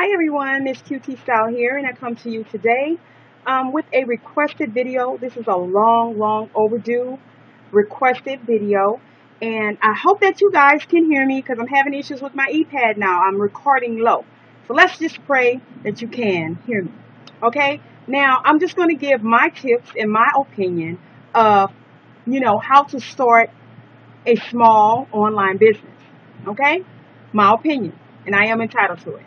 Hi everyone, Miss QT Style here, and I come to you today with a requested video. This is a long overdue requested video, and I hope that you guys can hear me because I'm having issues with my e-pad now. I'm recording low. So let's just pray that you can hear me. Okay? Now, I'm just going to give my tips and my opinion of, how to start a small online business. Okay? My opinion, and I am entitled to it.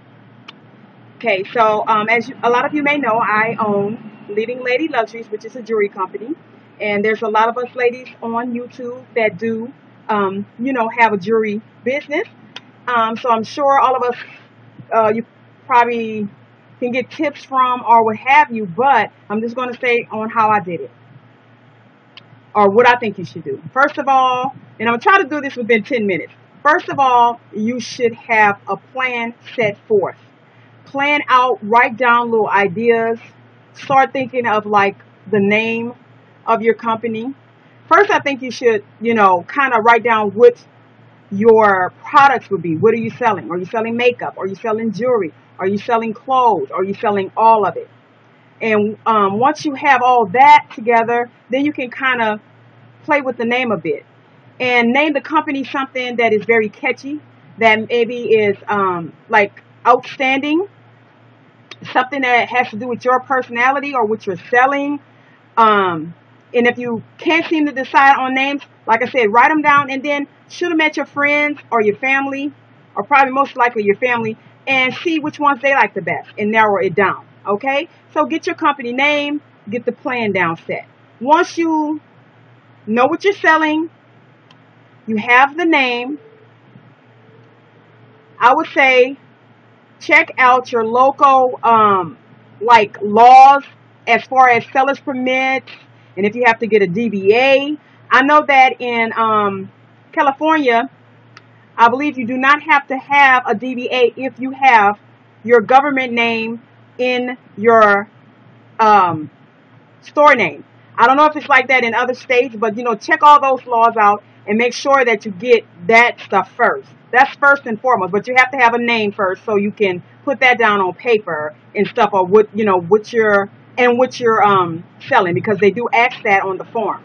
Okay, so a lot of you may know, I own Leading Lady Luxuries, which is a jewelry company, and there's a lot of us ladies on YouTube that do, have a jewelry business. So I'm sure all of us, you probably can get tips from or what have you, but I'm just going to say on how I did it or what I think you should do. First of all, and I'm going to try to do this within 10 minutes. First of all, you should have a plan set forth. Plan out, write down little ideas, start thinking of like the name of your company. First, I think you should, kind of write down what your products would be. What are you selling? Are you selling makeup? Are you selling jewelry? Are you selling clothes? Are you selling all of it? And once you have all that together, then you can kind of play with the name a bit and name the company something that is very catchy, that maybe is like outstanding, something that has to do with your personality or what you're selling. And if you can't seem to decide on names, like I said, write them down and then shoot them at your friends or your family, or probably most likely your family, and see which ones they like the best and narrow it down. Okay? So get your company name, get the plan down set. Once you know what you're selling, you have the name, I would say check out your local like laws as far as seller's permits, and if you have to get a DBA. I know that in California, I believe you do not have to have a DBA if you have your government name in your store name. I don't know if it's like that in other states, but check all those laws out and make sure that you get that stuff first. That's first and foremost, but you have to have a name first so you can put that down on paper and stuff, or what you're selling, because they do ask that on the form.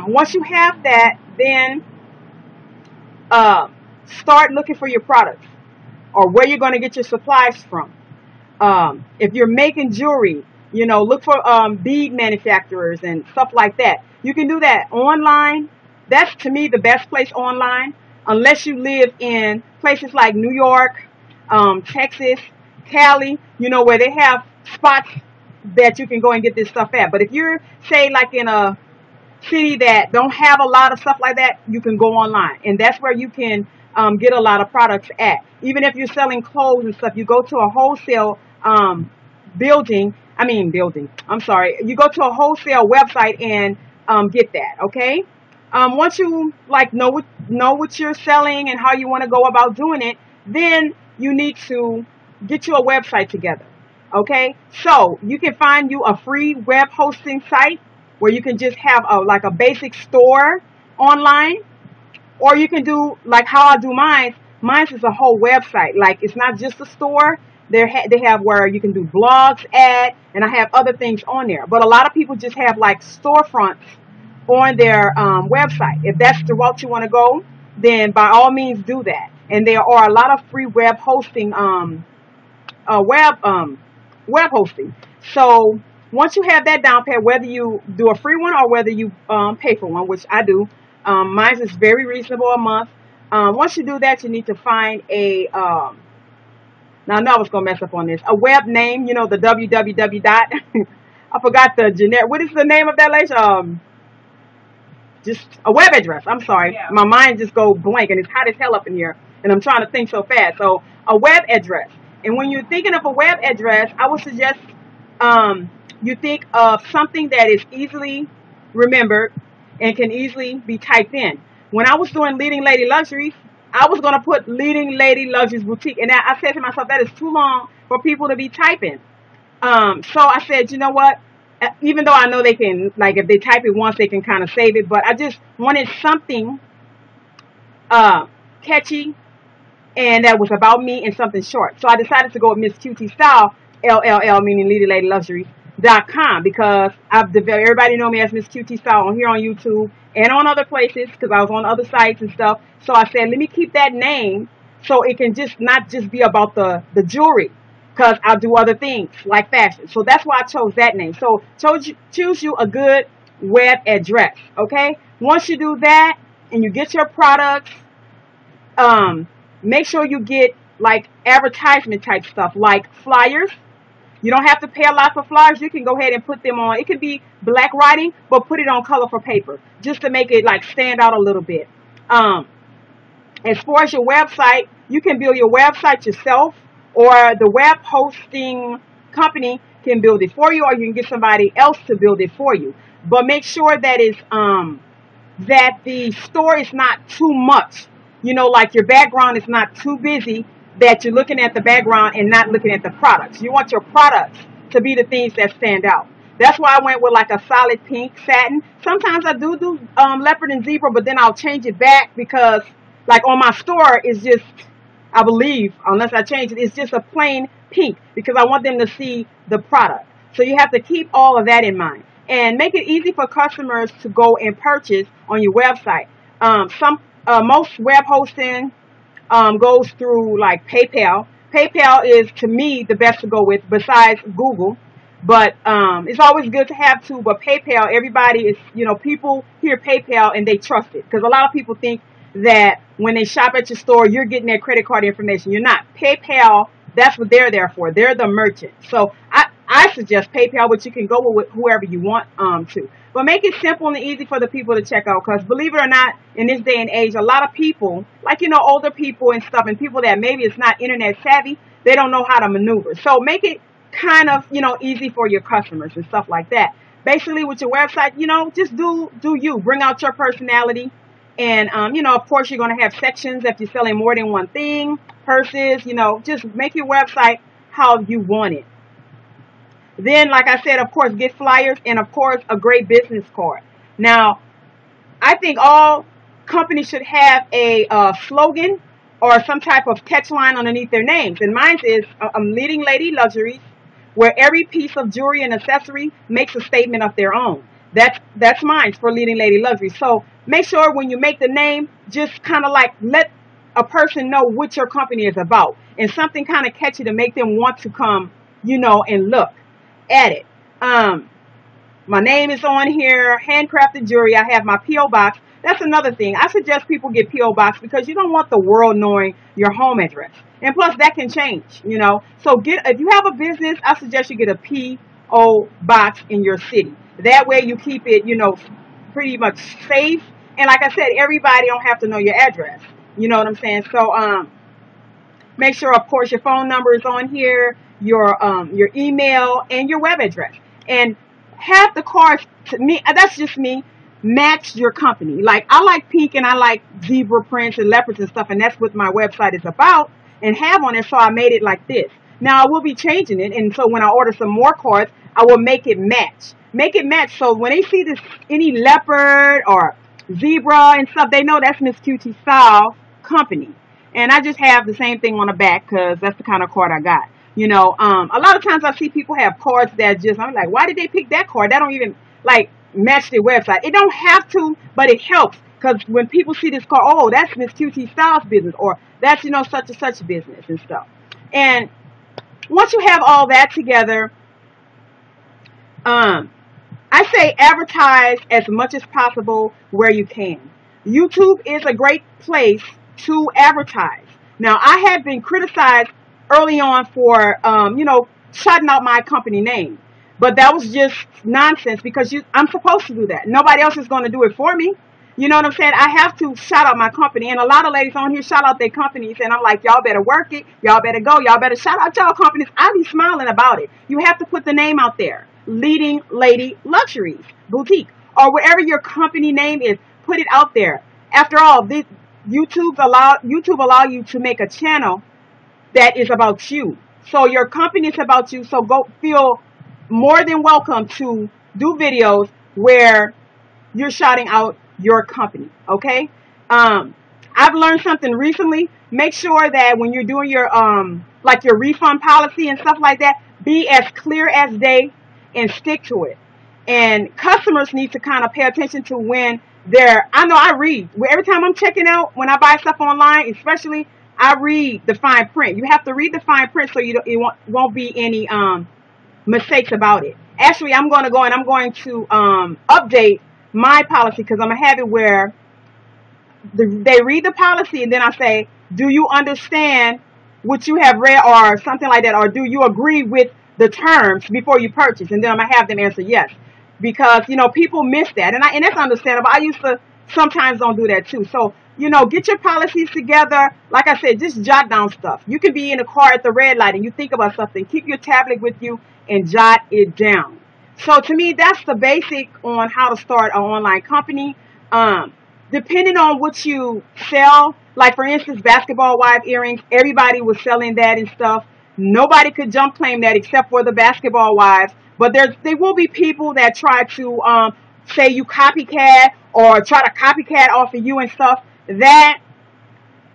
Once you have that, then start looking for your products or where you're going to get your supplies from. If you're making jewelry, look for bead manufacturers and stuff like that. You can do that online. That's, to me, the best place online, unless you live in places like New York, Texas, Cali, where they have spots that you can go and get this stuff at. But if you're, say, like in a city that don't have a lot of stuff like that, you can go online. And that's where you can get a lot of products at. Even if you're selling clothes and stuff, you go to a wholesale building. I'm sorry. You go to a wholesale website and get that, okay? Once you know what you're selling and how you want to go about doing it, then you need to get you a website together. Okay? So you can find you a free web hosting site where you can just have a basic store online, or you can do like how I do mine. Mine is a whole website. Like, it's not just a store. They have where you can do blogs, and I have other things on there. But a lot of people just have like storefronts on their website. If that's the route you want to go, then by all means do that. And there are a lot of free web hosting, web hosting. So once you have that down pat, whether you do a free one or whether you pay for one, which I do, mine is very reasonable a month. Once you do that, you need to find a now I know I was gonna mess up on this. A web name, the www dot. I forgot the generic. What is the name of that, lady? Just a web address. I'm sorry. Yeah. My mind just go blank, and it's hot as hell up in here, and I'm trying to think so fast. So a web address. And when you're thinking of a web address, I would suggest you think of something that is easily remembered and can easily be typed in. When I was doing Leading Lady Luxuries, I was going to put Leading Lady Luxuries Boutique. And I said to myself, that is too long for people to be typing. So I said, you know what? Even though I know they can, like, if they type it once, they can kind of save it. But I just wanted something catchy and that was about me and something short. So I decided to go with Miss QT Style, LLL, meaning Luxuries.com, because I've developed, everybody know me as Miss QT Style on here on YouTube and on other places, because I was on other sites and stuff. So I said, let me keep that name so it can just not just be about the jewelry, because I'll do other things like fashion. So that's why I chose that name. So choose you a good web address, okay? Once you do that and you get your products, make sure you get like advertisement type stuff, like flyers. You don't have to pay a lot for flyers. You can go ahead and put them on. It could be black writing, but put it on colorful paper just to make it like stand out a little bit. As far as your website, you can build your website yourself, or the web hosting company can build it for you, or you can get somebody else to build it for you. But make sure that it's that the store is not too much. You know, like your background is not too busy that you're looking at the background and not looking at the products. You want your products to be the things that stand out. That's why I went with like a solid pink satin. Sometimes I do leopard and zebra, but then I'll change it back because like on my store it's just, I believe, unless I change it, it's just a plain pink because I want them to see the product. So you have to keep all of that in mind and make it easy for customers to go and purchase on your website. Most web hosting goes through like PayPal. PayPal is, to me, the best to go with besides Google. But it's always good to have two. But PayPal, everybody is, you know, people hear PayPal and they trust it. Because a lot of people think that when they shop at your store, you're getting their credit card information. You're not. PayPal, that's what they're there for. They're the merchant. So I suggest PayPal, but you can go with whoever you want to. But make it simple and easy for the people to check out. Because believe it or not, in this day and age, a lot of people, like, you know, older people and stuff, and people that maybe it's not internet savvy, they don't know how to maneuver. So make it kind of, you know, easy for your customers and stuff like that. Basically, with your website, you know, just do you. Bring out your personality. And, you know, of course, you're going to have sections if you're selling more than one thing, purses, you know, just make your website how you want it. Then, like I said, of course, get flyers and, of course, a great business card. Now, I think all companies should have a slogan or some type of text line underneath their names. And mine is, I'm Leading Lady Luxuries, where every piece of jewelry and accessory makes a statement of their own. That's mine for Leading Lady Luxuries. So make sure when you make the name, just kind of like let a person know what your company is about. And something kind of catchy to make them want to come, you know, and look at it. My name is on here, handcrafted jewelry. I have my P.O. box. That's another thing. I suggest people get P.O. box because you don't want the world knowing your home address. And plus that can change, you know. So if you have a business, I suggest you get a P.O. box in your city. That way you keep it, you know, pretty much safe. And like I said, everybody don't have to know your address. You know what I'm saying? So make sure, of course, your phone number is on here, your email, and your web address. And have the cards, to me, that's just me, match your company. Like, I like pink and I like zebra prints and leopards and stuff, and that's what my website is about and have on it, so I made it like this. Now, I will be changing it, and so when I order some more cards, I will make it match. Make it match so when they see this, any leopard or zebra and stuff, they know that's Miss QT Style company. And I just have the same thing on the back because that's the kind of card I got. You know, a lot of times I see people have cards that just, I'm like, why did they pick that card? That don't even, like, match their website. It don't have to, but it helps. Because when people see this card, oh, that's Miss QT Styles business. Or that's, you know, such and such business and stuff. And once you have all that together, I say advertise as much as possible where you can. YouTube is a great place to advertise. Now, I have been criticized early on for, you know, shutting out my company name. But that was just nonsense because I'm supposed to do that. Nobody else is going to do it for me. You know what I'm saying? I have to shout out my company. And a lot of ladies on here shout out their companies. And I'm like, y'all better work it. Y'all better go. Y'all better shout out y'all companies. I be smiling about it. You have to put the name out there. Leading Lady Luxuries Boutique. Or wherever your company name is, put it out there. After all, YouTube allow you to make a channel that is about you. So your company is about you. So go feel more than welcome to do videos where you're shouting out your company. Okay. I I've learned something recently. Make sure that when you're doing your like your refund policy and stuff like that, be as clear as day and stick to it. And customers need to kind of pay attention to when they're, I know I read. Every time I'm checking out, when I buy stuff online, especially, I read the fine print. You have to read the fine print so it won't be any mistakes about it. Actually, I'm going to go and I'm going to update my policy because I'm going to have it where they read the policy and then I say, do you understand what you have read or something like that, or do you agree with the terms before you purchase? And then I'm going to have them answer yes, because people miss that, and that's understandable. I used to sometimes don't do that too. So get your policies together. Like I said, just jot down stuff. You could be in a car at the red light and you think about something, keep your tablet with you and jot it down. So to me, that's the basic on how to start an online company. Depending on what you sell, like for instance, basketball wife earrings, everybody was selling that and stuff. Nobody could jump claim that except for the basketball wives. But there will be people that try to say you copycat or try to copycat off of you and stuff. That,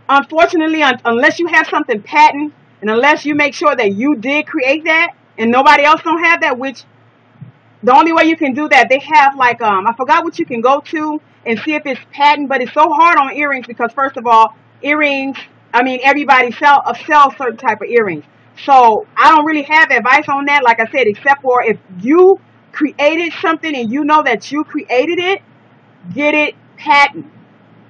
unfortunately, unless you have something patent and unless you make sure that you did create that and nobody else don't have that, which the only way you can do that, they have like, I forgot what you can go to and see if it's patent, but it's so hard on earrings because first of all, earrings, everybody sells certain type of earrings. So I don't really have advice on that, like I said, except for if you created something and you know that you created it, get it patent.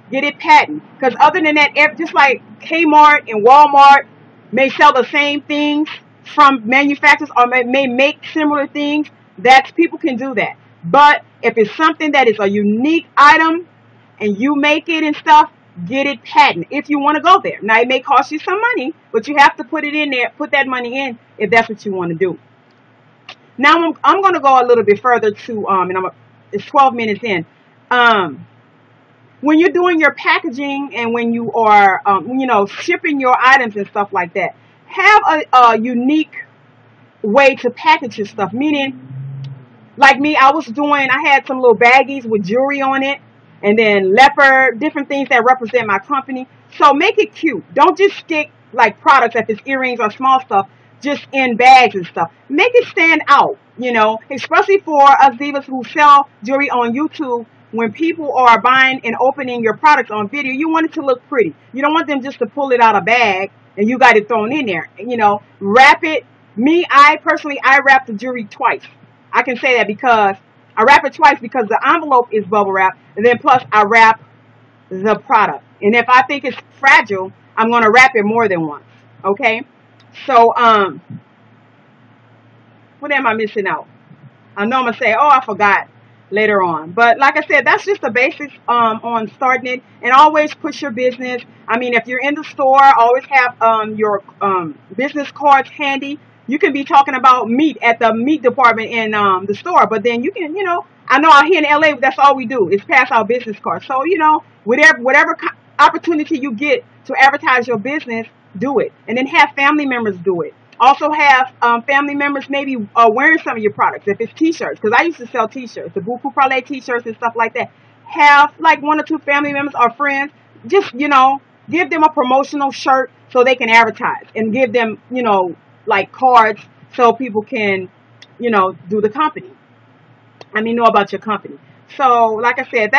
Get it patent. Because other than that, just like Kmart and Walmart may sell the same things from manufacturers or may make similar things, people can do that. But if it's something that is a unique item and you make it and stuff, get it patent if you want to go there. Now, it may cost you some money, but you have to put it in there, put that money in if that's what you want to do. Now, I'm going to go a little bit further to, it's 12 minutes in. When you're doing your packaging and when you are, shipping your items and stuff like that, have a unique way to package your stuff. Meaning, like me, I had some little baggies with jewelry on it, and then leopard, different things that represent my company. So make it cute. Don't just stick like products, if it's earrings or small stuff, just in bags and stuff. Make it stand out, especially for us divas who sell jewelry on YouTube. When people are buying and opening your products on video, you want it to look pretty. You don't want them just to pull it out of a bag and you got it thrown in there. Wrap it. I personally wrap the jewelry twice. I can say that because I wrap it twice because the envelope is bubble wrap, and then plus I wrap the product. And if I think it's fragile, I'm going to wrap it more than once. Okay? So, what am I missing out? I know I'm going to say, oh, I forgot later on. But like I said, that's just the basics on starting it. And always push your business. If you're in the store, always have your business cards handy. You can be talking about meat at the meat department in the store, but then you can, I know out here in LA, that's all we do is pass out business cards. So, whatever opportunity you get to advertise your business, do it. And then have family members do it. Also have family members maybe wearing some of your products. If it's t-shirts, because I used to sell t-shirts, the Buku Parlay t-shirts and stuff like that. Have like 1 or 2 family members or friends, just, give them a promotional shirt so they can advertise and give them, like cards so people can, do the company. Know about your company. So, like I said,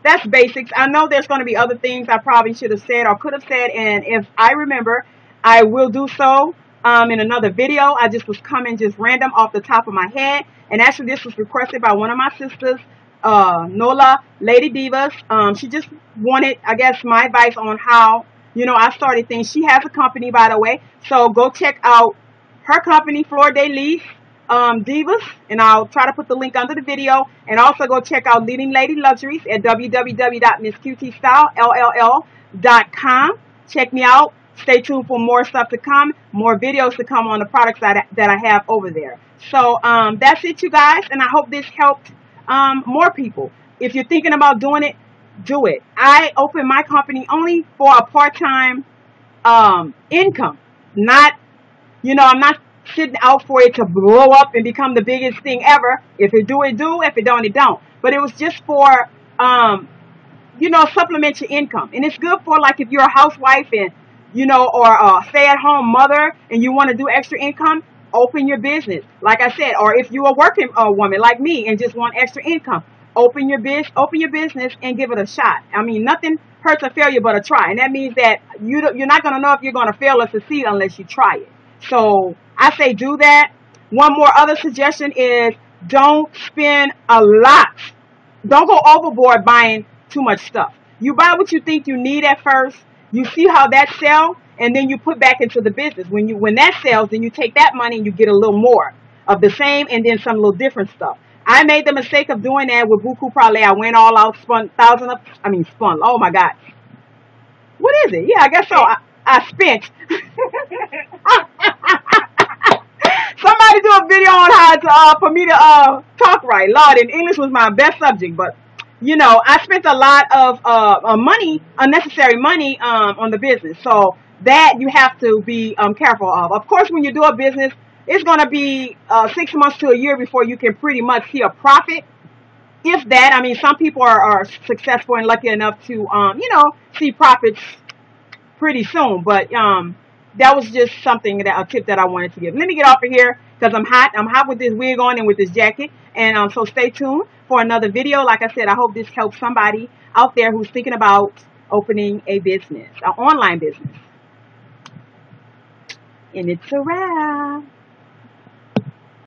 that's basics. I know there's going to be other things I probably should have said or could have said, and if I remember, I will do so in another video. I just was coming just random off the top of my head, and actually this was requested by one of my sisters, Nolalaydivas. She just wanted, I guess, my advice on how I started things. She has a company, by the way, so go check out her company, Flor de Lis Divas, and I'll try to put the link under the video. And also go check out Leading Lady Luxuries at www.missqtstyle.com. Check me out. Stay tuned for more stuff to come, more videos to come on the products that I have over there. So that's it, you guys, and I hope this helped more people. If you're thinking about doing it, do it. I opened my company only for a part-time income. Not, I'm not sitting out for it to blow up and become the biggest thing ever. If it do, it do. If it don't, it don't. But it was just for, supplement your income. And it's good for, like, if you're a housewife and, or a stay-at-home mother and you want to do extra income, open your business. Like I said, or if you're a working woman like me and just want extra income, open your business and give it a shot. I mean, nothing hurts a failure but a try. And that means that you're not going to know if you're going to fail or succeed unless you try it. So I say do that. One more other suggestion is don't spend a lot. Don't go overboard buying too much stuff. You buy what you think you need at first. You see how that sells, and then you put back into the business. When that sells, then you take that money and you get a little more of the same and then some little different stuff. I made the mistake of doing that with Buku Parlay. I went all out, spun. Oh my God. What is it? Yeah, I guess so. I spent. Somebody do a video on how to for me to talk right. Lord, and English was my best subject, but I spent a lot of money, unnecessary money, on the business. So that you have to be careful of. Of course, when you do a business, it's going to be 6 months to a year before you can pretty much see a profit. If that, I mean, some people are successful and lucky enough to see profits pretty soon. But that was just a tip that I wanted to give. Let me get off of here because I'm hot. I'm hot with this wig on and with this jacket. And so stay tuned for another video. Like I said, I hope this helps somebody out there who's thinking about opening a business, an online business. And it's a wrap.